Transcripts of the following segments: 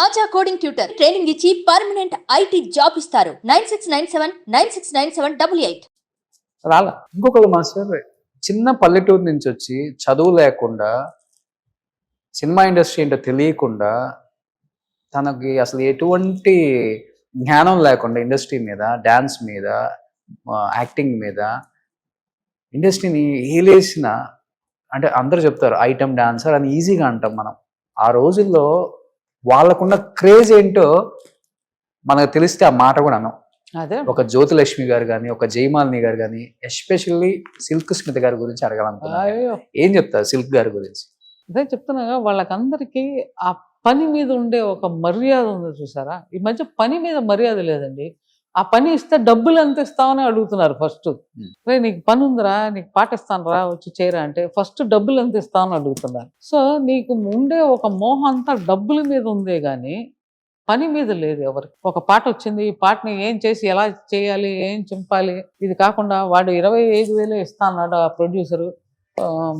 ఆచా coding tutor training ఇచ్చి permanent IT job ఇస్తారు. 9697969788. రాలా. ఇంకొకరు మాస్టర్ చిన్న పల్లెటూరు నుంచి వచ్చి చదువు లేకుండా సినిమా ఇండస్ట్రీ ఏంటో తెలియకుండా తనకి అసలు ఎటువంటి జ్ఞానం లేకుండా ఇండస్ట్రీ మీద, డ్యాన్స్ మీద, యాక్టింగ్ మీద ఇండస్ట్రీని ఏలేసిన, అంటే అందరూ చెప్తారు ఐటమ్ డాన్సర్ అని ఈజీగా అంటాం మనం. ఆ రోజుల్లో వాళ్ళకున్న క్రేజ్ ఏంటో మనకు తెలిస్తే ఆ మాట కూడా అనం. అదే ఒక జ్యోతిలక్ష్మి గారు కానీ, ఒక జయమాలిని గారు కానీ, ఎస్పెషల్లీ సిల్క్ స్మిత గారి గురించి అడగాలనుకున్నాను. ఏం చెప్తారు సిల్క్ గారి గురించి? అదే చెప్తున్నా, వాళ్ళకందరికీ ఆ పని మీద ఉండే ఒక మర్యాద ఉంది చూసారా. ఈ మధ్య పని మీద మర్యాద లేదండి. ఆ పని ఇస్తే డబ్బులు ఎంత ఇస్తామని అడుగుతున్నారు. ఫస్ట్ రే నీకు పని ఉందిరా, నీకు పాట ఇస్తాను రా, వచ్చి చేయరా అంటే ఫస్ట్ డబ్బులు ఎంత ఇస్తామని అడుగుతున్నారు. సో నీకు ఉండే ఒక మోహం అంతా డబ్బుల మీద ఉందే కానీ పని మీద లేదు ఎవరికి. ఒక పాట వచ్చింది, ఈ పాటని ఏం చేసి ఎలా చేయాలి, ఏం చింపాలి, ఇది కాకుండా వాడు 25,000 ఇస్తా అన్నాడు ఆ ప్రొడ్యూసరు,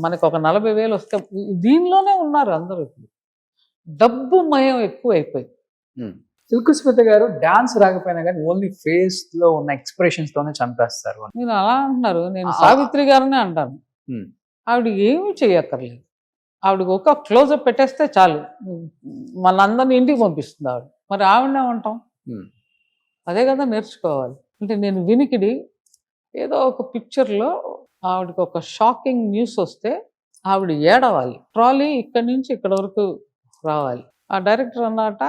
మనకు ఒక 40,000 వస్తే దీనిలోనే ఉన్నారు అందరూ. డబ్బు మయం ఎక్కువ అయిపోయింది. సిల్క్ స్మిత గారు డాన్స్ రాకపోయినా కానీ ఓన్లీ ఫేస్ లో ఉన్న ఎక్స్ప్రెషన్స్ తోనే చంపేస్తారు. నేను అలా అంటున్నారు, నేను సావిత్రి గారినే అంటాను. ఆవిడ ఏమీ చెయ్యక్కర్లేదు. ఆవిడకి ఒక క్లోజప్ పెట్టేస్తే చాలు, మనందరినీ ఇంటికి పంపిస్తుంది ఆవిడ. మరి ఆవిడనే ఉంటాం, అదే కదా నేర్చుకోవాలి. అంటే నేను వినికిడి ఏదో ఒక పిక్చర్లో ఆవిడకి ఒక షాకింగ్ న్యూస్ వస్తే ఆవిడ ఏడవాలి, ట్రాలీ ఇక్కడి నుంచి ఇక్కడ వరకు రావాలి. ఆ డైరెక్టర్ అన్నట,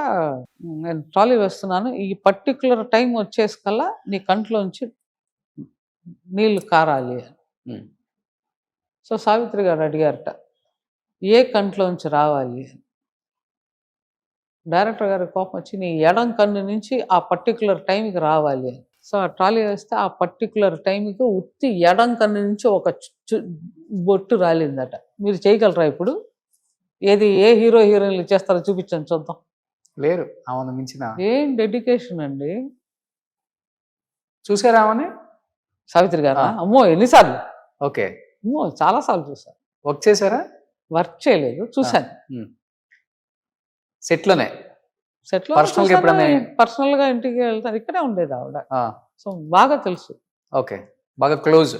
నేను ట్రాలీ వేస్తున్నాను, ఈ పర్టికులర్ టైం వచ్చేసకల్లా నీ కంట్లోంచి నీళ్లు కారాలి అని. సో సావిత్రి గారు అడిగారట, ఏ కంట్లోంచి రావాలి అని. డైరెక్టర్ గారి కోపం వచ్చి, నీ ఎడం కన్ను నుంచి ఆ పర్టికులర్ టైంకి రావాలి అని. సో ఆ ట్రాలీ వేస్తే ఆ పర్టికులర్ టైంకి ఉత్తి ఎడం కన్ను నుంచి ఒక బొట్టు రాలిందట. మీరు చేయగలరా ఇప్పుడు? ఏది ఏ హీరో హీరోయిన్లు చేస్తారో చూపించండి చూద్దాం. లేరు ఆమెను మించిన. ఏం డెడికేషన్ అండి. చూసారా ఆమెని? సావిత్రి గారు అమ్మో ఎన్నిసార్లు. ఓకే, అమ్మో చాలా సార్లు చూసాను. వర్క్ చేశారా? వర్క్ చేయలేదు, చూసాను. సెట్లోనే? సెట్లో పర్సనల్ గా ఇంటికి వెళ్తాను, ఇక్కడే ఉండేది ఆవిడ. సో బాగా తెలుసు. ఓకే, బాగా క్లోజ్.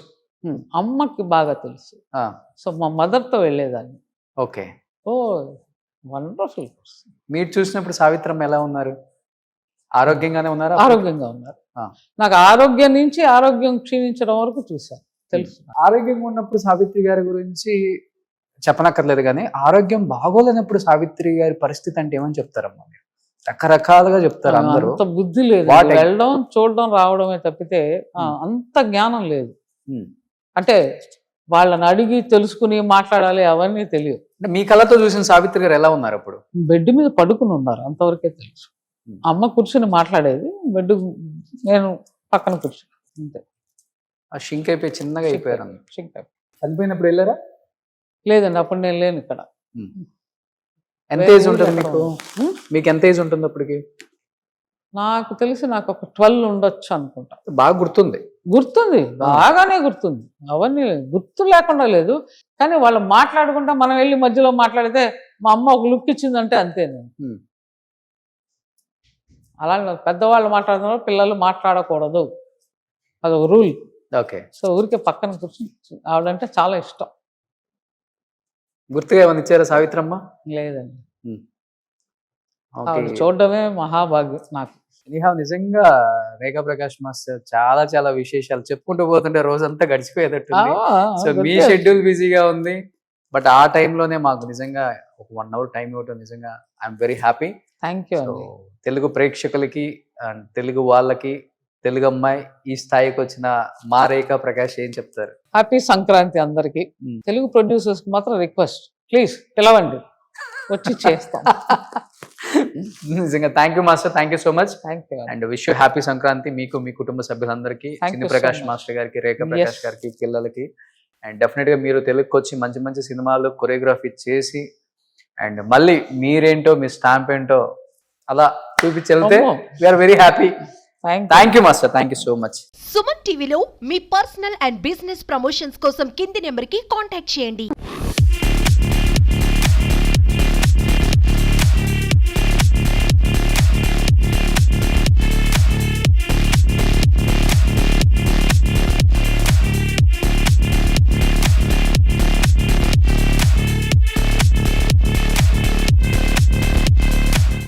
అమ్మకి బాగా తెలుసు. సో మా మదర్తో వెళ్ళేదాన్ని. ఓకే. ఓ వండర్ఫుల్. మీరు చూసినప్పుడు సావిత్రమ్మ ఎలా ఉన్నారు? ఆరోగ్యంగానే ఉన్నారా? ఆరోగ్యంగా ఉన్నారు. నాకు ఆరోగ్యం నుంచి ఆరోగ్యం క్షీణించడం వరకు చూశాను, తెలుసు. ఆరోగ్యంగా ఉన్నప్పుడు సావిత్రి గారి గురించి చెప్పనక్కర్లేదు, కానీ ఆరోగ్యం బాగోలేనప్పుడు సావిత్రి గారి పరిస్థితి అంటే ఏమని చెప్తారమ్మా మీరు? రకరకాలుగా చెప్తారు అందరూ. అంత బుద్ధి లేదు, వెళ్ళడం చూడడం రావడమే తప్పితే అంత జ్ఞానం లేదు. అంటే వాళ్ళని అడిగి తెలుసుకుని మాట్లాడాలి అవన్నీ తెలియదు. అంటే మీ కళ్ళతో చూసిన సావిత్రి గారు ఎలా ఉన్నారు అప్పుడు? బెడ్ మీద పడుకుని ఉన్నారు, అంతవరకే తెలుసు. అమ్మ కూర్చుని మాట్లాడేది, బెడ్ నేను పక్కన కూర్చుని అంతే. ఆ షింక్ అయిపోయి చిన్నగా అయిపోయారు. షింక్ అయిపోయి చనిపోయినప్పుడు వెళ్ళారా? లేదండి, అప్పుడు నేను లేను ఇక్కడ. ఎంత ఏజ్ ఉంటుంది మీకు? మీకు ఎంత ఏజ్ ఉంటుంది అప్పటికి? నాకు తెలిసి నాకు ఒక 12 ఉండొచ్చు అనుకుంటా. బాగా గుర్తుంది? గుర్తుంది, బాగానే గుర్తుంది. అవన్నీ గుర్తు లేకుండా లేదు, కానీ వాళ్ళు మాట్లాడుకుంటా మనం వెళ్ళి మధ్యలో మాట్లాడితే మా అమ్మ ఒక లుక్ ఇచ్చిందంటే అంతే. నేను అలా పెద్దవాళ్ళు మాట్లాడుతున్నారు, పిల్లలు మాట్లాడకూడదు, అదొక రూల్. ఓకే. సో ఊరికే పక్కన కూర్చొని ఆవిడంటే చాలా ఇష్టం. గుర్తుగా ఏమైనా ఇచ్చారా సావిత్రమ్మ? లేదండి, ఆవిడ చూడడమే మహాభాగ్యం నాకు. నిజంగా రేఖా ప్రకాష్ మాస్టర్ చాలా చాలా విశేషాలు చెప్పుకుంటూ పోతుంటే రోజంతా గడిచిపోయేటట్టుంది. సో మీ షెడ్యూల్ బిజీగా ఉంది, బట్ ఆ టైంలోనే మాకు నిజంగా ఒక 1 hour టైం ఇవ్వటం నిజంగా I'm very happy. Thank you. Telugu ప్రేక్షకులకి అండ్ తెలుగు వాళ్ళకి, తెలుగు అమ్మాయి ఈ స్థాయికి వచ్చిన మా రేఖా ప్రకాష్ ఏం చెప్తారు? హ్యాపీ సంక్రాంతి అందరికి. తెలుగు ప్రొడ్యూసర్స్ కి మాత్రం రిక్వెస్ట్, ప్లీజ్ పిలవండి, వచ్చి చేస్తాం. నిజంగా thank you master, thank you so much. Thank you and wish you happy Sankranti మీకు, మీ కుటుంబ సభ్యులందరికీ, చిన్ని ప్రకాష్ మాస్టర్ గారికి, రేఖా ప్రకాష్ గారికి, పిల్లలకి. అండ్ డెఫినెట్ గా మీరు తెలుగుకి వచ్చి మంచి మంచి సినిమాలు కొరియోగ్రఫీ చేసి అండ్ మళ్ళీ మీరేంటో మీ స్టాంప్ ఏంటో అలా చూపించి వెళ్తే we are very happy. Thank you master, thank you so much. Suman టీవీలో మీ పర్సనల్ అండ్ బిజినెస్ ప్రమోషన్స్ కోసం కింది నెంబర్కి కాంటాక్ట్ చేయండి.